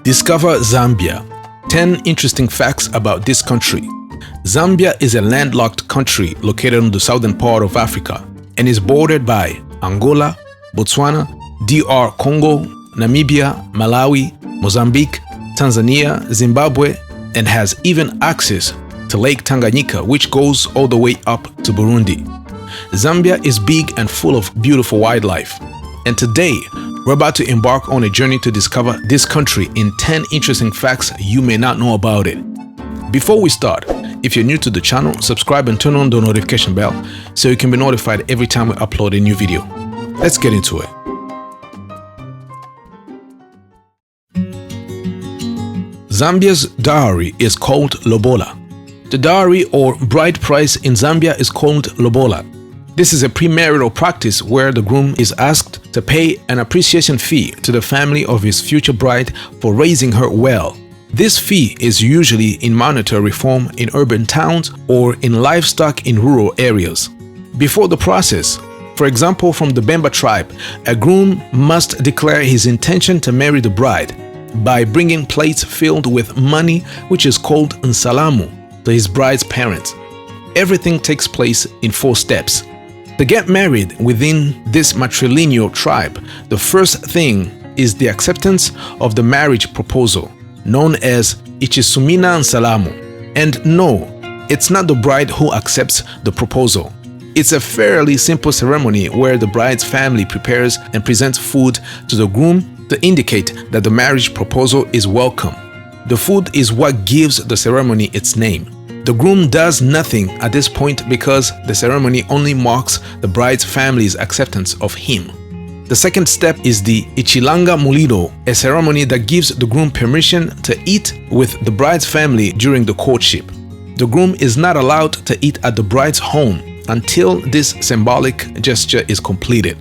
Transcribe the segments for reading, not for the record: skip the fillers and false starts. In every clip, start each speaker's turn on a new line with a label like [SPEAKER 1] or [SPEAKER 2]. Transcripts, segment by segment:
[SPEAKER 1] Discover Zambia. 10 interesting facts about this country. Zambia is a landlocked country located on the southern part of Africa and is bordered by Angola, Botswana, DR Congo, Namibia, Malawi, Mozambique, Tanzania, Zimbabwe, and has even access to Lake Tanganyika, which goes all the way up to Burundi. Zambia is big and full of beautiful wildlife. And today, we're about to embark on a journey to discover this country in 10 interesting facts you may not know about it. Before we start, if you're new to the channel, subscribe and turn on the notification bell so you can be notified every time we upload a new video. Let's get into it. Zambia's dowry is called lobola. The dowry or bride price in Zambia is called lobola. This is a premarital practice where the groom is asked to pay an appreciation fee to the family of his future bride for raising her well. This fee is usually in monetary form in urban towns or in livestock in rural areas. Before the process, for example from the Bemba tribe, a groom must declare his intention to marry the bride by bringing plates filled with money, which is called nsalamu, to his bride's parents. Everything takes place in 4 steps. To get married within this matrilineal tribe, the first thing is the acceptance of the marriage proposal, known as Ichisumina Nsalamu. And no, it's not the bride who accepts the proposal. It's a fairly simple ceremony where the bride's family prepares and presents food to the groom to indicate that the marriage proposal is welcome. The food is what gives the ceremony its name. The groom does nothing at this point because the ceremony only marks the bride's family's acceptance of him. The second step is the Ichilanga Muliro, a ceremony that gives the groom permission to eat with the bride's family during the courtship. The groom is not allowed to eat at the bride's home until this symbolic gesture is completed.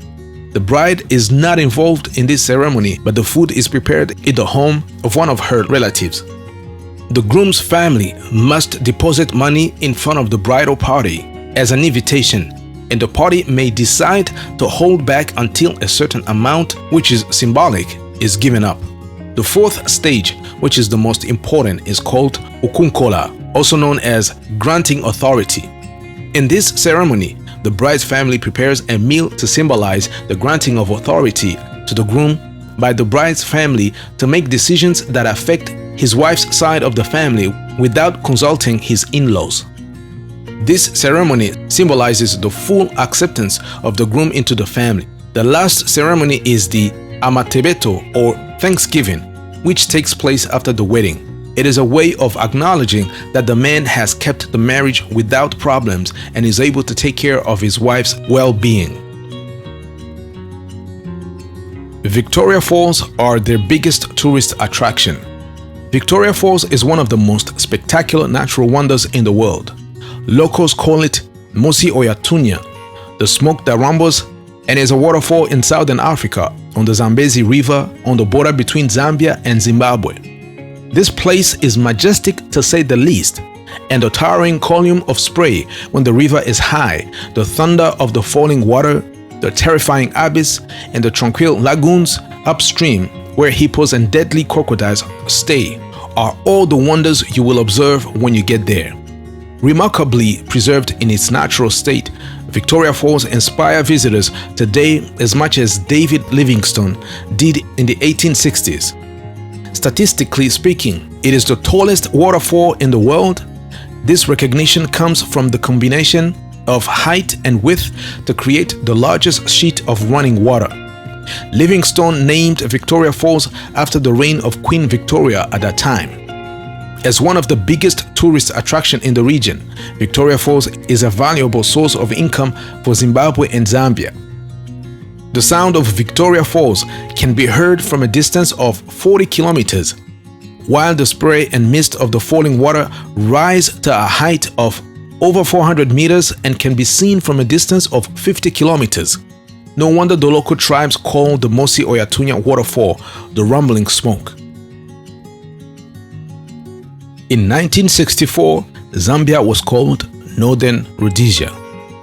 [SPEAKER 1] The bride is not involved in this ceremony, but the food is prepared in the home of one of her relatives. The groom's family must deposit money in front of the bridal party as an invitation, and the party may decide to hold back until a certain amount, which is symbolic, is given up. The fourth stage, which is the most important, is called ukunkola, also known as granting authority. In this ceremony, the bride's family prepares a meal to symbolize the granting of authority to the groom by the bride's family to make decisions that affect his wife's side of the family without consulting his in-laws. This ceremony symbolizes the full acceptance of the groom into the family. The last ceremony is the Amatebeto or Thanksgiving, which takes place after the wedding. It is a way of acknowledging that the man has kept the marriage without problems and is able to take care of his wife's well-being. Victoria Falls are their biggest tourist attraction. Victoria Falls is one of the most spectacular natural wonders in the world. Locals call it Mosi Oyatunya, the smoke that rumbles, and is a waterfall in southern Africa on the Zambezi River on the border between Zambia and Zimbabwe. This place is majestic to say the least, and the towering column of spray when the river is high, the thunder of the falling water, the terrifying abyss, and the tranquil lagoons upstream where hippos and deadly crocodiles stay are all the wonders you will observe when you get there. Remarkably preserved in its natural state, Victoria Falls inspire visitors today as much as David Livingstone did in the 1860s. Statistically speaking, it is the tallest waterfall in the world. This recognition comes from the combination of height and width to create the largest sheet of running water. Livingstone named Victoria Falls after the reign of Queen Victoria at that time. As one of the biggest tourist attractions in the region, Victoria Falls is a valuable source of income for Zimbabwe and Zambia. The sound of Victoria Falls can be heard from a distance of 40 kilometers, while the spray and mist of the falling water rise to a height of over 400 meters and can be seen from a distance of 50 kilometers. No wonder the local tribes call the Mosi Oyatunya waterfall the rumbling smoke. In 1964, Zambia was called Northern Rhodesia.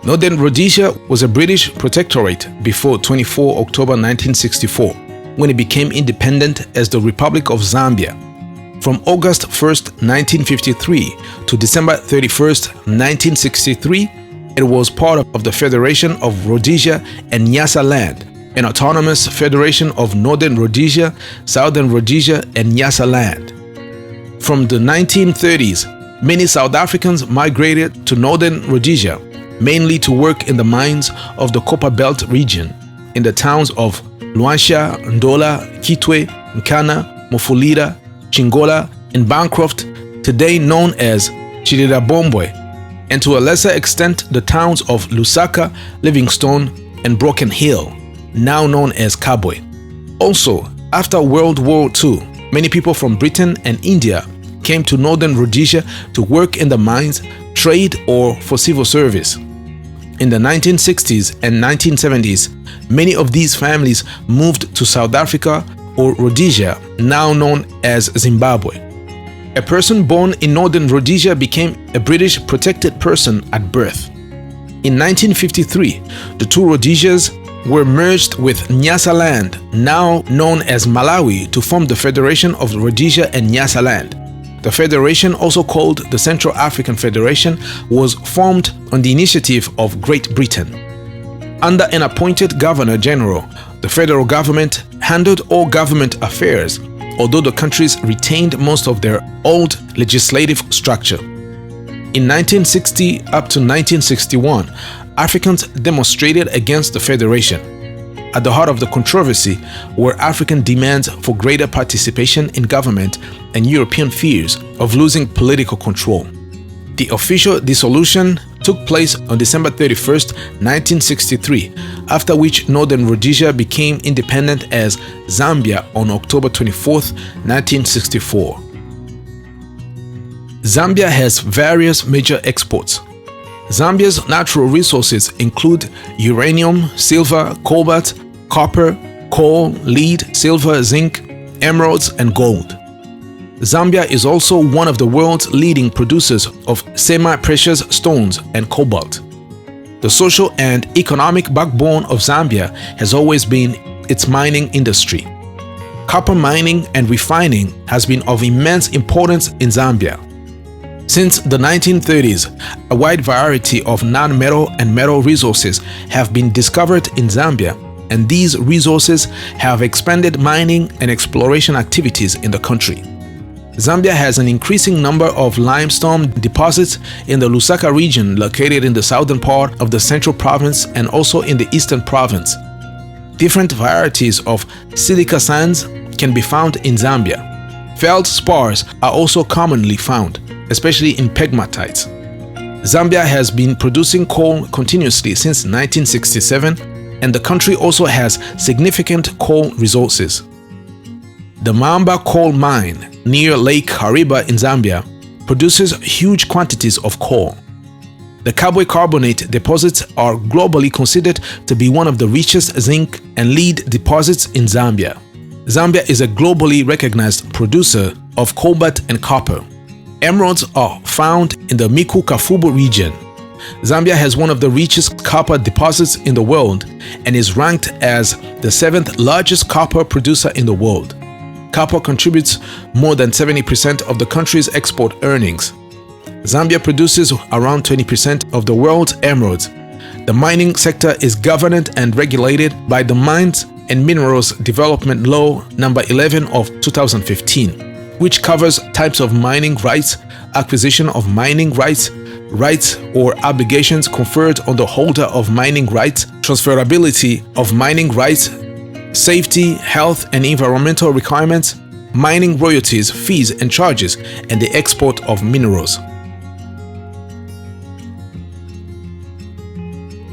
[SPEAKER 1] Northern Rhodesia was a British protectorate before 24 October 1964. when it became independent as the Republic of Zambia. From August 1st, 1953 to December 31st, 1963, it was part of the Federation of Rhodesia and Nyasaland, an autonomous federation of Northern Rhodesia, Southern Rhodesia and Nyasaland. From the 1930s, many South Africans migrated to Northern Rhodesia, mainly to work in the mines of the Copperbelt region, in the towns of Luanshya, Ndola, Kitwe, Nkana, Mufulira, Chingola and Bancroft, today known as Chililabombwe, and to a lesser extent the towns of Lusaka, Livingstone and Broken Hill, now known as Kabwe. Also, after World War II, many people from Britain and India came to Northern Rhodesia to work in the mines, trade or for civil service. In the 1960s and 1970s, many of these families moved to South Africa or Rhodesia, now known as Zimbabwe. A person born in Northern Rhodesia became a British protected person at birth. In 1953, the two Rhodesias were merged with Nyasaland, now known as Malawi, to form the Federation of Rhodesia and Nyasaland. The federation, also called the Central African Federation, was formed on the initiative of Great Britain. Under an appointed Governor-General, the federal government handled all government affairs, although the countries retained most of their old legislative structure. In 1960 up to 1961, Africans demonstrated against the federation. At the heart of the controversy were African demands for greater participation in government and European fears of losing political control. The official dissolution took place on December 31st, 1963, after which Northern Rhodesia became independent as Zambia on October 24th, 1964. Zambia has various major exports. Zambia's natural resources include uranium, silver, cobalt, copper, coal, lead, silver, zinc, emeralds, and gold. Zambia is also one of the world's leading producers of semi-precious stones and cobalt. The social and economic backbone of Zambia has always been its mining industry. Copper mining and refining has been of immense importance in Zambia. Since the 1930s, a wide variety of non-metal and metal resources have been discovered in Zambia, and these resources have expanded mining and exploration activities in the country. Zambia has an increasing number of limestone deposits in the Lusaka region located in the southern part of the central province and also in the eastern province. Different varieties of silica sands can be found in Zambia. Feldspars are also commonly found, especially in pegmatites. Zambia has been producing coal continuously since 1967, and the country also has significant coal resources. The Mamba coal mine near Lake Kariba in Zambia produces huge quantities of coal. The Kabwe carbonate deposits are globally considered to be one of the richest zinc and lead deposits in Zambia. Zambia is a globally recognized producer of cobalt and copper. Emeralds are found in the Miku-Kafubu region. Zambia has one of the richest copper deposits in the world and is ranked as the 7th largest copper producer in the world. Copper contributes more than 70% of the country's export earnings. Zambia produces around 20% of the world's emeralds. The mining sector is governed and regulated by the Mines and Minerals Development Law No. 11 of 2015, which covers types of mining rights, acquisition of mining rights, rights or obligations conferred on the holder of mining rights, transferability of mining rights, safety, health and environmental requirements, mining royalties, fees and charges, and the export of minerals.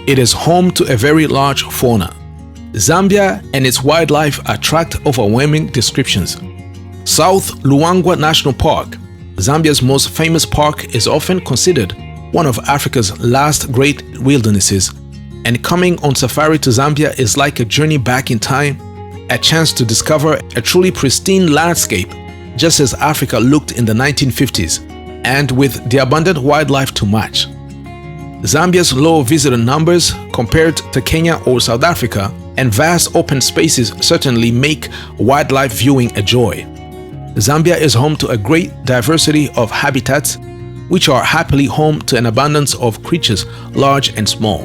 [SPEAKER 1] It is home to a very large fauna. Zambia and its wildlife attract overwhelming descriptions. South Luangwa National Park, Zambia's most famous park, is often considered one of Africa's last great wildernesses, and coming on safari to Zambia is like a journey back in time, a chance to discover a truly pristine landscape, just as Africa looked in the 1950s, and with the abundant wildlife to match. Zambia's low visitor numbers compared to Kenya or South Africa and vast open spaces certainly make wildlife viewing a joy. Zambia is home to a great diversity of habitats, which are happily home to an abundance of creatures large and small.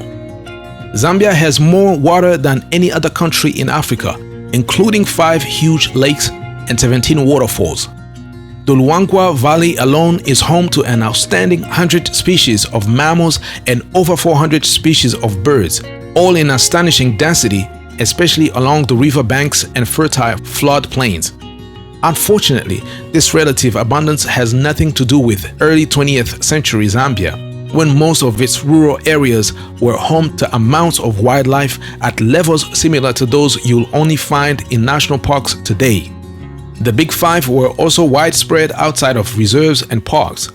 [SPEAKER 1] Zambia has more water than any other country in Africa, including 5 huge lakes and 17 waterfalls. The Luanshya Valley alone is home to an outstanding 100 species of mammals and over 400 species of birds, all in astonishing density, especially along the river banks and fertile flood plains. Unfortunately, this relative abundance has nothing to do with early 20th century Zambia, when most of its rural areas were home to amounts of wildlife at levels similar to those you'll only find in national parks today. The Big Five were also widespread outside of reserves and parks,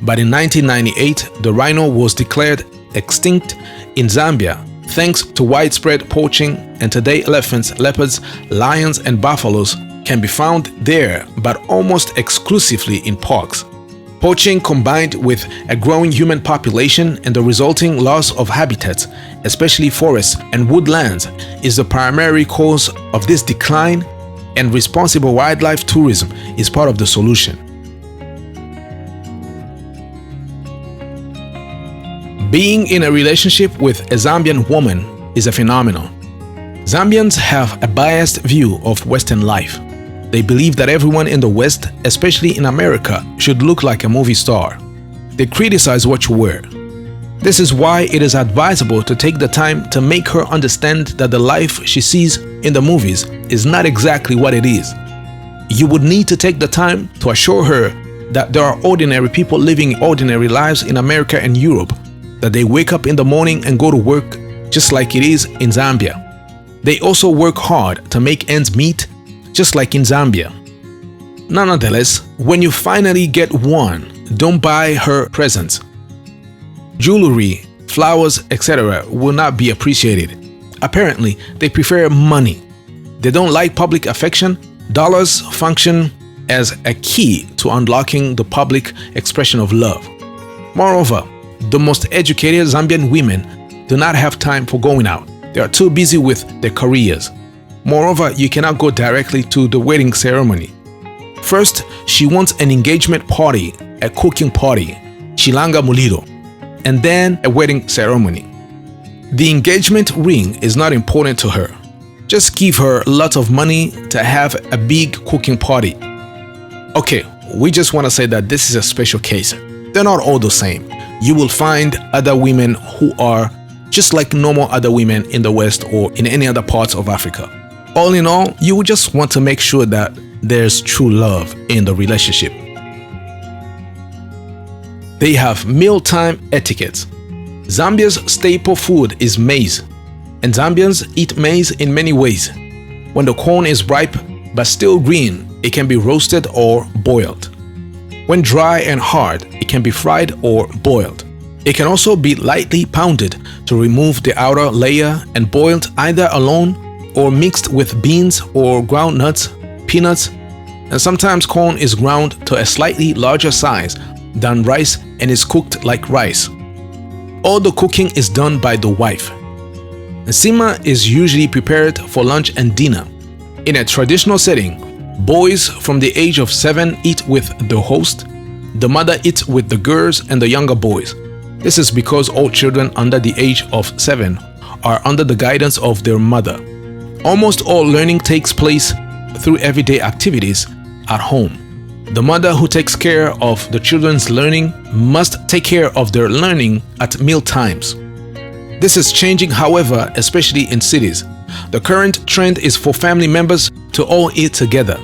[SPEAKER 1] but in 1998 the rhino was declared extinct in Zambia thanks to widespread poaching, and today elephants, leopards, lions and buffaloes can be found there, but almost exclusively in parks. Poaching combined with a growing human population and the resulting loss of habitats, especially forests and woodlands, is the primary cause of this decline, and responsible wildlife tourism is part of the solution. Being in a relationship with a Zambian woman is a phenomenon. Zambians have a biased view of Western life. They believe that everyone in the West, especially in America, should look like a movie star. They criticize what you wear. This is why it is advisable to take the time to make her understand that the life she sees in the movies is not exactly what it is. You would need to take the time to assure her that there are ordinary people living ordinary lives in America and Europe, that they wake up in the morning and go to work just like it is in Zambia. They also work hard to make ends meet, just like in Zambia. Nonetheless, when you finally get one, don't buy her presents. Jewelry, flowers, etc. will not be appreciated. Apparently, they prefer money. They don't like public affection. Dollars function as a key to unlocking the public expression of love. Moreover, the most educated Zambian women do not have time for going out. They are too busy with their careers. Moreover, you cannot go directly to the wedding ceremony. First, she wants an engagement party, a cooking party, chilanga muliro, and then a wedding ceremony. The engagement ring is not important to her. Just give her lots of money to have a big cooking party. Okay, we just want to say that this is a special case. They're not all the same. You will find other women who are just like normal other women in the West or in any other parts of Africa. All in all, you would just want to make sure that there's true love in the relationship. They have mealtime etiquette. Zambia's staple food is maize, and Zambians eat maize in many ways. When the corn is ripe but still green, it can be roasted or boiled. When dry and hard, it can be fried or boiled. It can also be lightly pounded to remove the outer layer and boiled either alone or mixed with beans or ground nuts, peanuts, and sometimes corn is ground to a slightly larger size than rice and is cooked like rice. All the cooking is done by the wife. Nsima is usually prepared for lunch and dinner. In a traditional setting, boys from the age of 7 eat with the host, the mother eats with the girls and the younger boys. This is because all children under the age of 7 are under the guidance of their mother. Almost all learning takes place through everyday activities at home. The mother who takes care of the children's learning must take care of their learning at meal times. This is changing, however, especially in cities. The current trend is for family members to all eat together.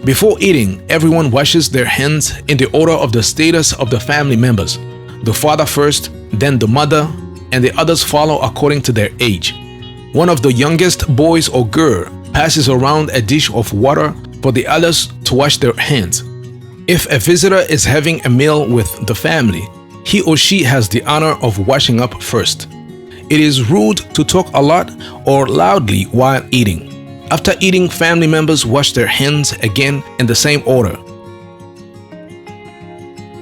[SPEAKER 1] Before eating, everyone washes their hands in the order of the status of the family members. The father first, then the mother, and the others follow according to their age. One of the youngest boys or girl passes around a dish of water for the others to wash their hands. If a visitor is having a meal with the family, he or she has the honor of washing up first. It is rude to talk a lot or loudly while eating. After eating, family members wash their hands again in the same order.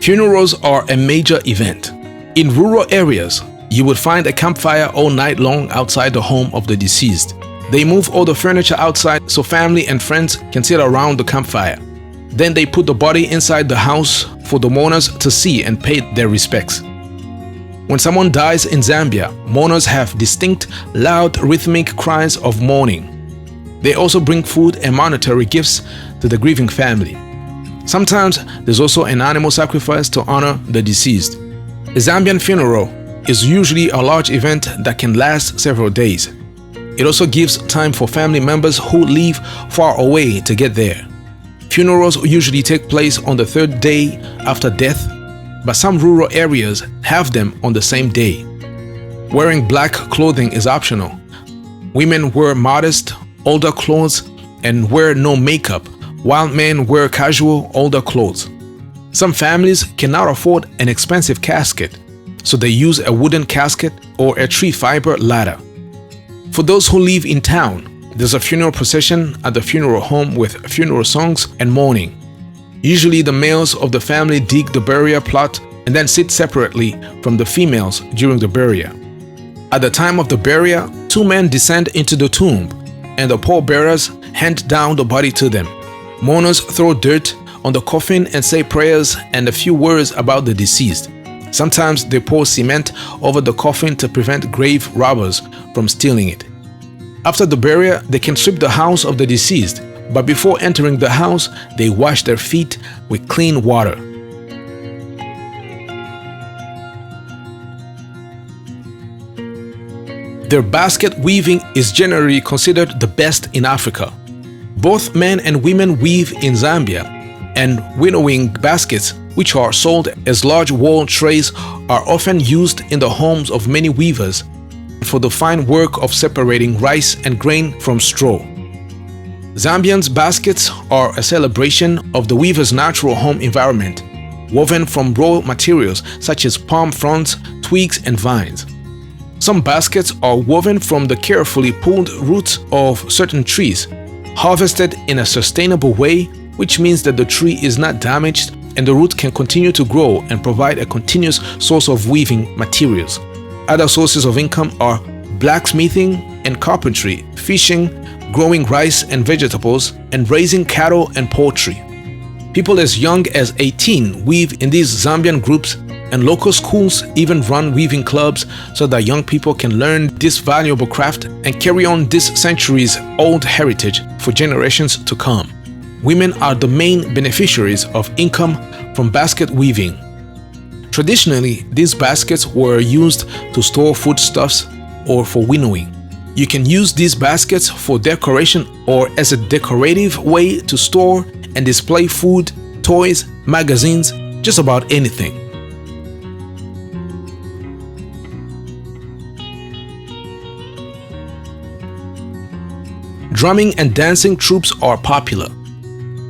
[SPEAKER 1] Funerals are a major event. In rural areas, you would find a campfire all night long outside the home of the deceased. They move all the furniture outside so family and friends can sit around the campfire. Then they put the body inside the house for the mourners to see and pay their respects. When someone dies in Zambia, mourners have distinct, loud, rhythmic cries of mourning. They also bring food and monetary gifts to the grieving family. Sometimes there's also an animal sacrifice to honor the deceased. A Zambian funeral is usually a large event that can last several days. It also gives time for family members who live far away to get there. Funerals usually take place on the third day after death, but some rural areas have them on the same day. Wearing black clothing is optional. Women wear modest, older clothes and wear no makeup, while men wear casual, older clothes. Some families cannot afford an expensive casket, so they use a wooden casket or a tree fiber ladder. For those who live in town, there's a funeral procession at the funeral home with funeral songs and mourning. Usually the males of the family dig the burial plot and then sit separately from the females during the burial. At the time of the burial, two men descend into the tomb and the pallbearers hand down the body to them. Mourners throw dirt on the coffin and say prayers and a few words about the deceased. Sometimes they pour cement over the coffin to prevent grave robbers from stealing it. After the burial, they can sweep the house of the deceased, but before entering the house, they wash their feet with clean water. Their basket weaving is generally considered the best in Africa. Both men and women weave in Zambia, and winnowing baskets, which are sold as large wall trays, are often used in the homes of many weavers for the fine work of separating rice and grain from straw. Zambians' baskets are a celebration of the weaver's natural home environment, woven from raw materials such as palm fronds, twigs, and vines. Some baskets are woven from the carefully pulled roots of certain trees, harvested in a sustainable way, which means that the tree is not damaged and the root can continue to grow and provide a continuous source of weaving materials. Other sources of income are blacksmithing and carpentry, fishing, growing rice and vegetables, and raising cattle and poultry. People as young as 18 weave in these Zambian groups, and local schools even run weaving clubs so that young people can learn this valuable craft and carry on this centuries-old heritage for generations to come. Women are the main beneficiaries of income from basket weaving. Traditionally, these baskets were used to store foodstuffs or for winnowing. You can use these baskets for decoration or as a decorative way to store and display food, toys, magazines, just about anything. Drumming and dancing troupes are popular.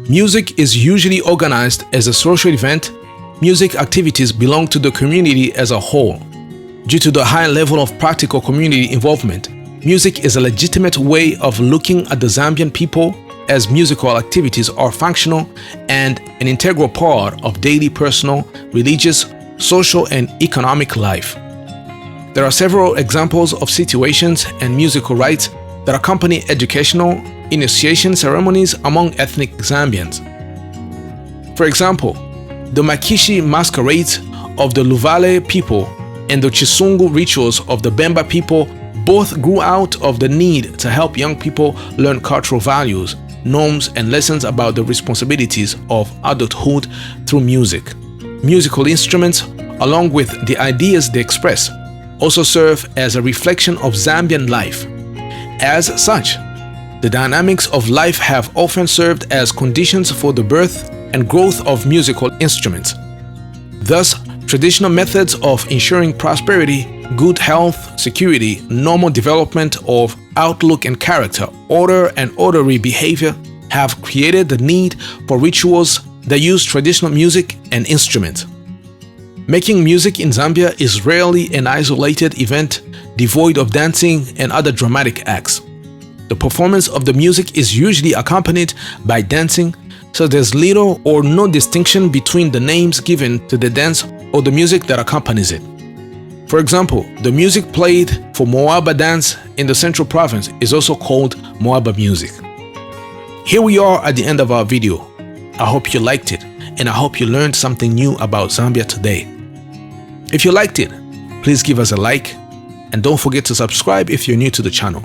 [SPEAKER 1] Music is usually organized as a social event. Music activities belong to the community as a whole. Due to the high level of practical community involvement, music is a legitimate way of looking at the Zambian people, as musical activities are functional and an integral part of daily personal, religious, social, and economic life. There are several examples of situations and musical rites that accompany educational initiation ceremonies among ethnic Zambians. For example, the Makishi masquerades of the Luvale people and the Chisungu rituals of the Bemba people both grew out of the need to help young people learn cultural values, norms, and lessons about the responsibilities of adulthood through music. Musical instruments, along with the ideas they express, also serve as a reflection of Zambian life. As such, the dynamics of life have often served as conditions for the birth and growth of musical instruments. Thus, traditional methods of ensuring prosperity, good health, security, normal development of outlook and character, order and orderly behavior have created the need for rituals that use traditional music and instruments. Making music in Zambia is rarely an isolated event devoid of dancing and other dramatic acts. The performance of the music is usually accompanied by dancing, so there's little or no distinction between the names given to the dance or the music that accompanies it. For example, the music played for Moaba dance in the Central Province is also called Moaba music. Here we are at the end of our video. I hope you liked it, and I hope you learned something new about Zambia today. If you liked it, please give us a like, and don't forget to subscribe if you're new to the channel.